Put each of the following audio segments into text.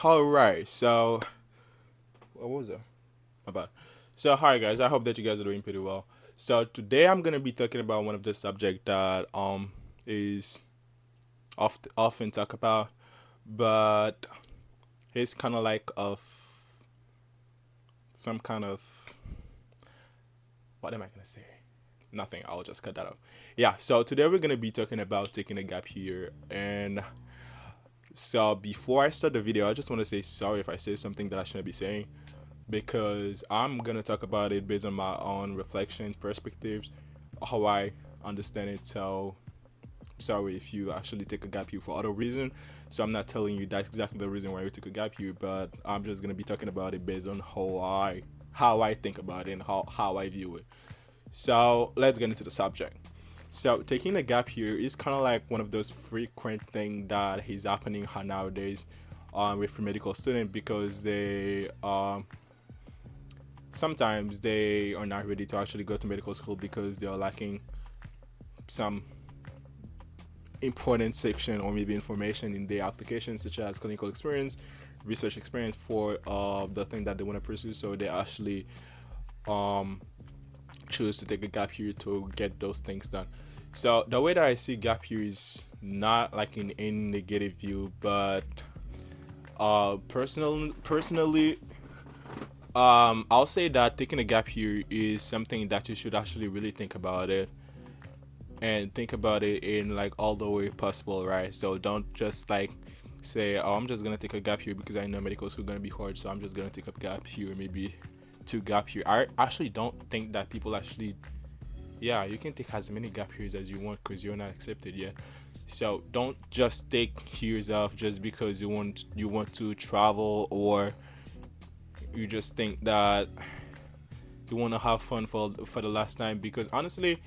All right, so what was it about? So, hi guys. I hope that you guys are doing pretty well. So today I'm gonna be talking about one of the subject that is often talked about, but it's kind of like of some kind of, what am I gonna say? Nothing. I'll just cut that out. Yeah. So today we're gonna be talking about taking a gap year, and so before I start the video, I just want to say sorry if I say something that I shouldn't be saying, because I'm gonna talk about it based on my own reflection perspectives, how I understand it. So sorry if you actually take a gap year for other reason. So I'm not telling you that's exactly the reason why you took a gap year, but I'm just gonna be talking about it based on how I think about it and how I view it. So let's get into the subject. So taking a gap year is kind of like one of those frequent thing that is happening nowadays with medical students, because they sometimes they are not ready to actually go to medical school because they are lacking some important section or maybe information in their application, such as clinical experience, research experience for the thing that they want to pursue. So they actually um, choose to take a gap year to get those things done. So the way that I see gap year is not like in any negative view, but personally, I'll say that taking a gap year is something that you should actually really think about it, and think about it in like all the way possible, right? So don't just like say, oh, I'm just gonna take a gap year because I know medical school gonna be hard, so I'm just gonna take a gap year, maybe two gap year. I actually don't think that people actually, yeah, you can take as many gap years as you want because you're not accepted yet. So don't just take years off just because you want to travel, or you just think that you want to have fun for the last time. Because honestly,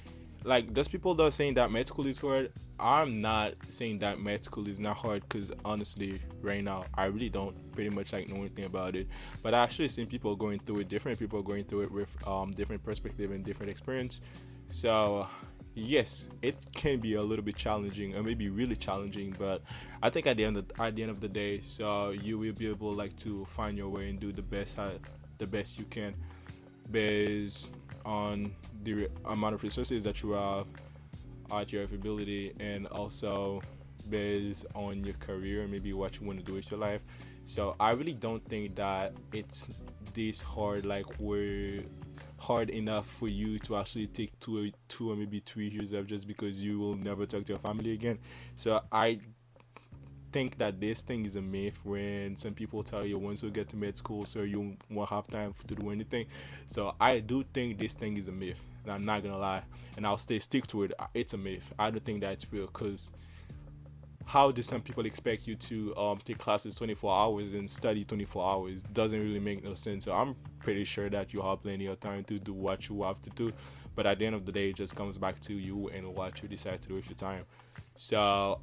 like, there's people that are saying that med school is hard. I'm not saying that med school is not hard, because honestly right now I really don't pretty much like know anything about it, but I actually seen people going through it, different people going through it with different perspective and different experience. So yes, it can be a little bit challenging, or maybe really challenging, but I think at the end of the day, so you will be able like to find your way and do the best you can, based on the amount of resources that you have at your ability, and also based on your career, maybe what you want to do with your life. So I really don't think that it's this hard, like we're hard enough for you to actually take two or maybe 3 years off just because you will never talk to your family again. So I think that this thing is a myth when some people tell you once you get to med school, so you won't have time to do anything. So I do think this thing is a myth, and I'm not gonna lie, and I'll stick to it. It's a myth. I don't think that's real, because how do some people expect you to take classes 24 hours and study 24 hours? Doesn't really make no sense. So I'm pretty sure that you have plenty of time to do what you have to do, but at the end of the day, it just comes back to you and what you decide to do with your time. So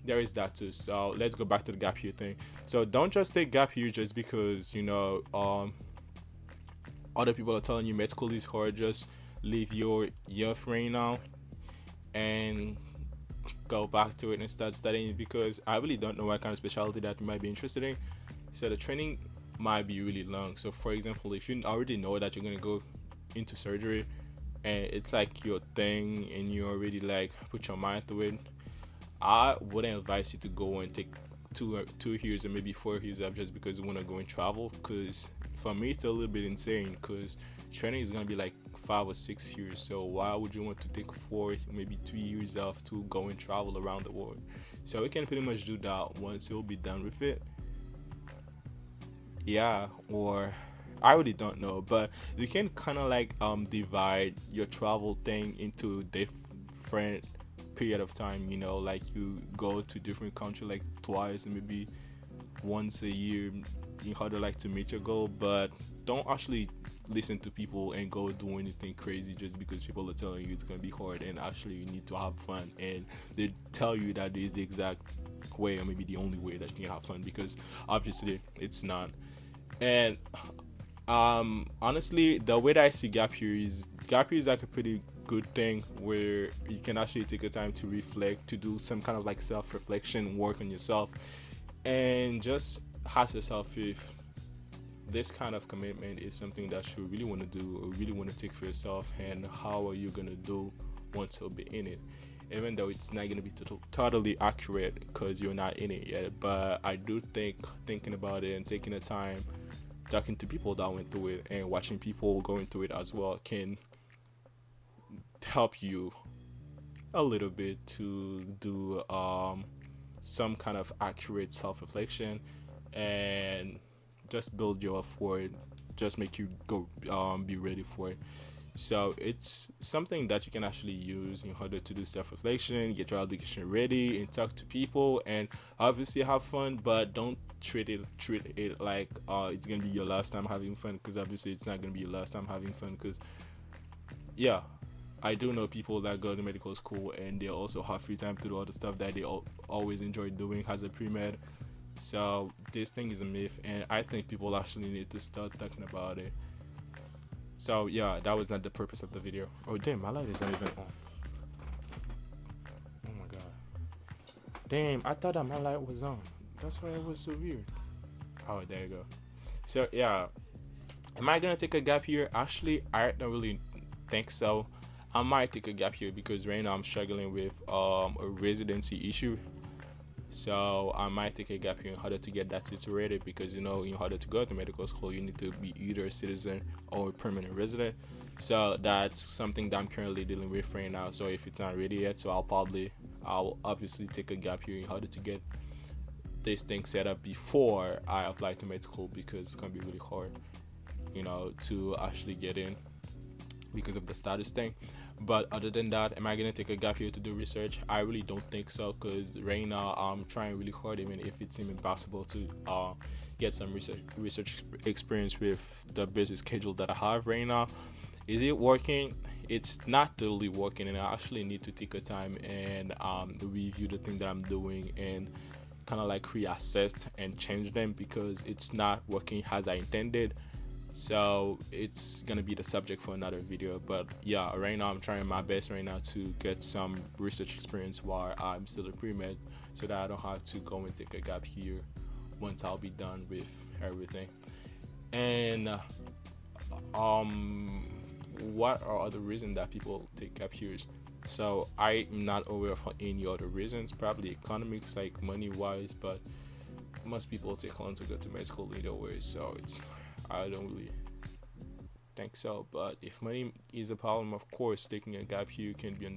there is that too. So let's go back to the gap year thing. So don't just take gap year just because other people are telling you med school is hard. Just leave your youth right now and go back to it and start studying, because I really don't know what kind of specialty that you might be interested in. So the training might be really long. So for example, if you already know that you're gonna go into surgery and it's like your thing and you already like put your mind to it, I wouldn't advise you to go and take 2 years or maybe 4 years off just because you want to go and travel. Because for me, it's a little bit insane. Because training is gonna be like 5 or 6 years. So why would you want to take 4, maybe 3 years off to go and travel around the world? So we can pretty much do that once you'll be done with it. Yeah, or I really don't know, but you can kind of like divide your travel thing into different period of time. Like you go to different country like twice and maybe once a year in order like to meet your goal, but don't actually listen to people and go do anything crazy just because people are telling you it's gonna be hard, and actually you need to have fun, and they tell you that is the exact way or maybe the only way that you can have fun, because obviously it's not. And honestly, the way that I see gap year is like a pretty good thing where you can actually take a time to reflect, to do some kind of like self reflection, work on yourself, And just ask yourself if this kind of commitment is something that you really want to do or really want to take for yourself, and how are you going to do once you'll be in it, even though it's not going to be totally accurate because you're not in it yet. But I do think thinking about it and taking the time talking to people that went through it and watching people going through it as well can help you a little bit to do some kind of accurate self-reflection and just build you up for it, just make you go be ready for it. So it's something that you can actually use in order to do self-reflection, get your application ready, and talk to people, and obviously have fun. But don't treat it like it's gonna be your last time having fun, because obviously it's not gonna be your last time having fun. Because yeah, I do know people that go to medical school and they also have free time to do all the stuff that they always enjoy doing as a pre-med. So this thing is a myth, and I think people actually need to start talking about it. So yeah, that was not the purpose of the video. Oh damn, my light is not even on. Oh my god. Damn, I thought that my light was on. That's why it was so weird. Oh, there you go. So yeah, am I gonna take a gap year? Actually, I don't really think so. I might take a gap year because right now I'm struggling with a residency issue. So I might take a gap year in order to get that situated, because in order to go to medical school you need to be either a citizen or a permanent resident. So that's something that I'm currently dealing with right now. So if it's not ready yet, so I'll obviously take a gap year in order to get this thing set up before I apply to med school, because it's gonna be really hard, to actually get in because of the status thing. But other than that, am I gonna take a gap year to do research? I really don't think so, because right now I'm trying really hard, even if it seems impossible, to get some research experience with the busy schedule that I have right now. Is it working? It's not totally working, and I actually need to take a time and review the thing that I'm doing and kind of like reassess and change them, because it's not working as I intended. So it's gonna be the subject for another video. But yeah, right now I'm trying my best right now to get some research experience while I'm still a pre-med, so that I don't have to go and take a gap here once I'll be done with everything. And what are other reasons that people take gap years? So I'm not aware of any other reasons, probably economics, like money wise, but most people take long to go to med school either way, so I don't really think so. But if money is a problem, of course taking a gap year can be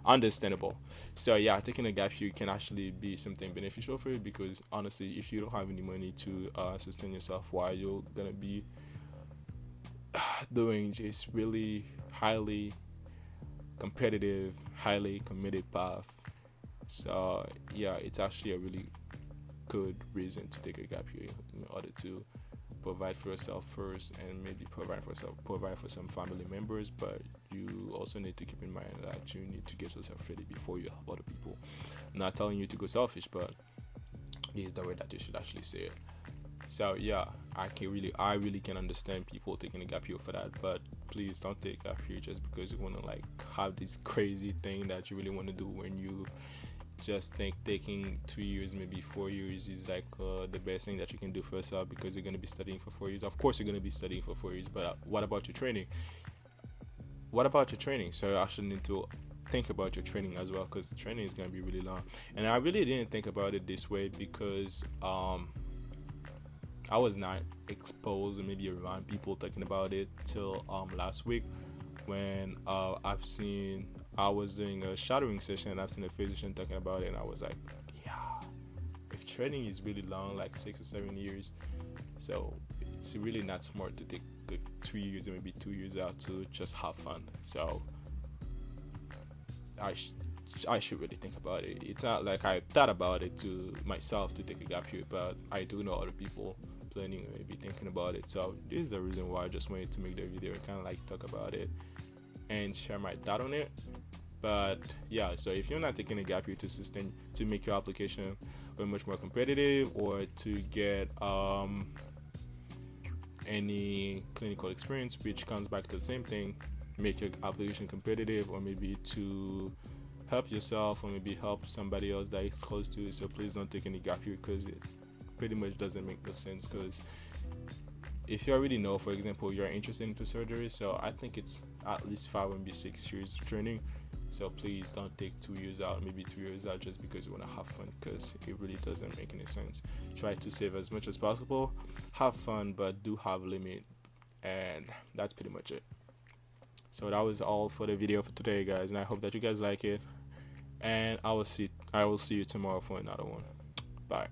understandable. So yeah, taking a gap year can actually be something beneficial for you, because honestly, if you don't have any money to sustain yourself while you're gonna be doing just really highly competitive, highly committed path, so yeah, it's actually a really good reason to take a gap year in order to provide for yourself first, and maybe provide for some family members. But you also need to keep in mind that you need to get yourself ready before you help other people. I'm not telling you to go selfish, but this is the way that you should actually say it. So yeah, I really can understand people taking a gap year for that. But please don't take a gap year just because you want to like have this crazy thing that you really want to do, when you just think taking 2 years, maybe 4 years is like the best thing that you can do for yourself, because you're going to be studying for 4 years. Of course you're going to be studying for 4 years, but what about your training? So you actually need to think about your training as well, because training is going to be really long. And I really didn't think about it this way, because I was not exposed or maybe around people talking about it till last week, when I was doing a shadowing session and I've seen a physician talking about it, and I was like, yeah, if training is really long, like 6 or 7 years, so it's really not smart to take like 2 years or maybe 2 years out to just have fun. So I should really think about it. It's not like I thought about it to myself to take a gap year, but I do know other people planning or maybe thinking about it. So this is the reason why I just wanted to make the video and kind of like talk about it and share my thought on it. But yeah, so if you're not taking a gap year to make your application much more competitive, or to get any clinical experience, which comes back to the same thing, make your application competitive, or maybe to help yourself or maybe help somebody else that is close to you. So please don't take any gap year, because it pretty much doesn't make no sense. Because if you already know, for example, you're interested into surgery, so I think it's at least 5 and 6 years of training. So please don't take 2 years out, maybe 3 years out, just because you want to have fun, because it really doesn't make any sense. Try to save as much as possible, have fun, but do have a limit, and that's pretty much it. So that was all for the video for today, guys, and I hope that you guys like it. And I will see you tomorrow for another one. Bye.